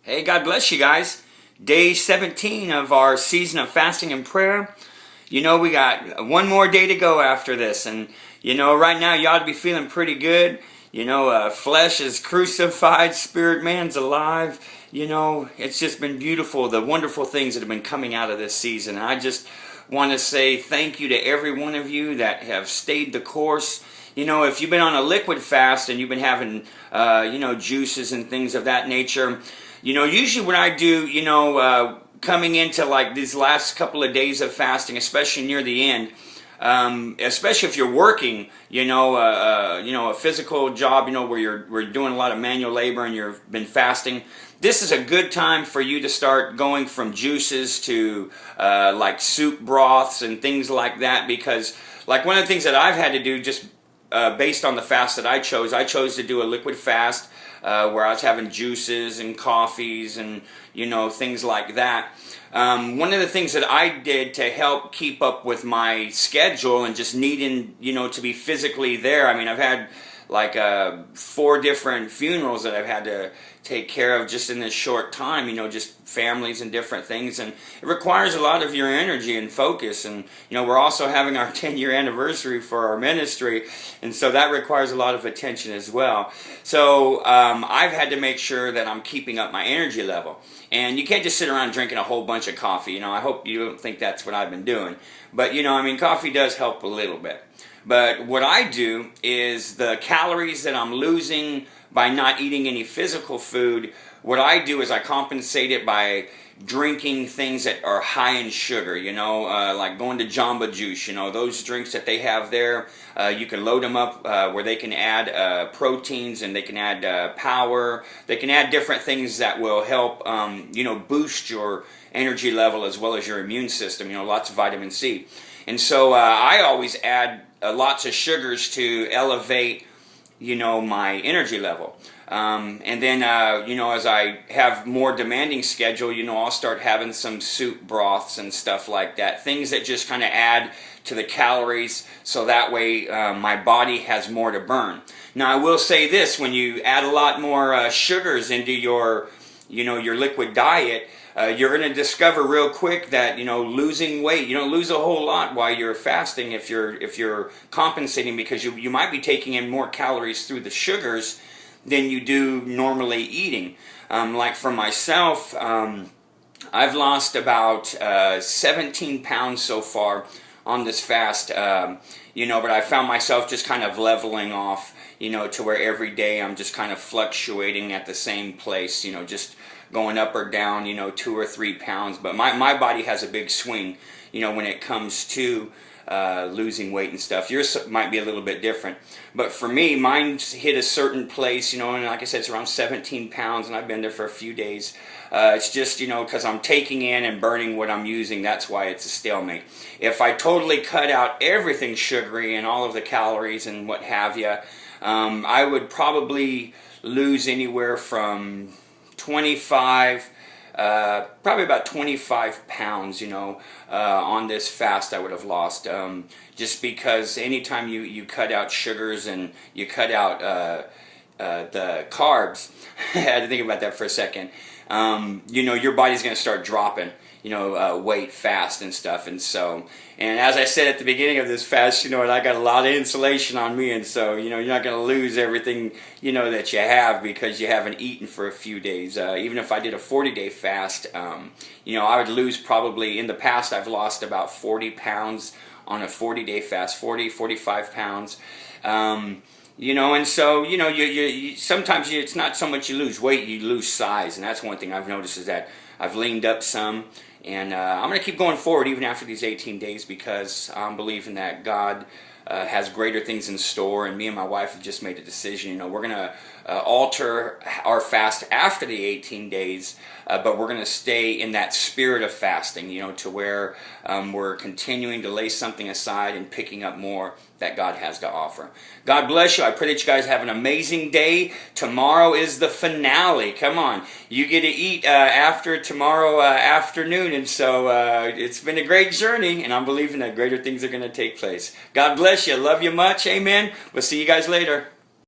Hey, God bless you guys. Day 17 of our season of fasting and prayer. You know, we got one more day to go after this. And, you know, right now you ought to be feeling pretty good. You know, flesh is crucified, spirit man's alive. You know, it's just been beautiful, the wonderful things that have been coming out of this season. And I just want to say thank you to every one of you that have stayed the course. You know, if you've been on a liquid fast and you've been having, you know, juices and things of that nature, you know, usually what I do, you know, coming into like these last couple of days of fasting, especially near the end, especially if you're working, you know, a physical job, you know, where we're doing a lot of manual labor and you've been fasting, this is a good time for you to start going from juices to like soup broths and things like that, because like one of the things that I've had to do just based on the fast that I chose to do a liquid fast where I was having juices and coffees and, you know, things like that. One of the things that I did to help keep up with my schedule and just needing, you know, to be physically there. I mean, I've had like 4 different funerals that I've had to take care of just in this short time, you know, just families and different things, and it requires a lot of your energy and focus. And you know, we're also having our 10-year anniversary for our ministry, and so that requires a lot of attention as well. So I've had to make sure that I'm keeping up my energy level, and you can't just sit around drinking a whole bunch of coffee. You know, I hope you don't think that's what I've been doing, but you know, I mean, coffee does help a little bit. But what I do is the calories that I'm losing by not eating any physical food, what I do is I compensate it by drinking things that are high in sugar, you know, like going to Jamba Juice, you know, those drinks that they have there. You can load them up where they can add proteins and they can add power. They can add different things that will help, you know, boost your energy level as well as your immune system, you know, lots of vitamin C. And so I always add lots of sugars to elevate, you know, my energy level. And then, you know, as I have more demanding schedule, you know, I'll start having some soup broths and stuff like that. Things that just kind of add to the calories so that way my body has more to burn. Now, I will say this, when you add a lot more sugars into your, you know, your liquid diet, you're going to discover real quick that, you know, losing weight, you don't lose a whole lot while you're fasting if you're compensating, because you might be taking in more calories through the sugars than you do normally eating. Like for myself, I've lost about 17 pounds so far on this fast, you know, but I found myself just kind of leveling off, you know, to where every day I'm just kind of fluctuating at the same place, you know, just going up or down, you know, 2 or 3 pounds. But my body has a big swing, you know, when it comes to losing weight and stuff. Yours might be a little bit different. But for me, mine's hit a certain place, you know, and like I said, it's around 17 pounds, and I've been there for a few days. It's just, you know, because I'm taking in and burning what I'm using, that's why it's a stalemate. If I totally cut out everything sugary and all of the calories and what have you, I would probably lose anywhere from 25, probably about 25 pounds, you know, on this fast I would have lost. Just because anytime you cut out sugars and you cut out the carbs, I had to think about that for a second, you know, your body's going to start dropping, you know, weight fast and stuff. And so, and as I said at the beginning of this fast, you know, I got a lot of insulation on me, and so, you know, you're not going to lose everything, you know, that you have because you haven't eaten for a few days. Even if I did a 40-day fast, you know, I would lose probably, in the past I've lost about 40 pounds on a 40-day fast, 45 pounds. You know, and so, you know, you sometimes it's not so much you lose weight, you lose size, and that's one thing I've noticed, is that I've leaned up some, and I'm going to keep going forward even after these 18 days, because I'm believing that God has greater things in store, and me and my wife have just made a decision. You know, we're going to alter our fast after the 18 days, but we're going to stay in that spirit of fasting, you know, to where we're continuing to lay something aside and picking up more that God has to offer. God bless you. I pray that you guys have an amazing day. Tomorrow is the finale. Come on. You get to eat after tomorrow afternoon, and so it's been a great journey, and I'm believing that greater things are going to take place. God bless you. Love you much. Amen. We'll see you guys later.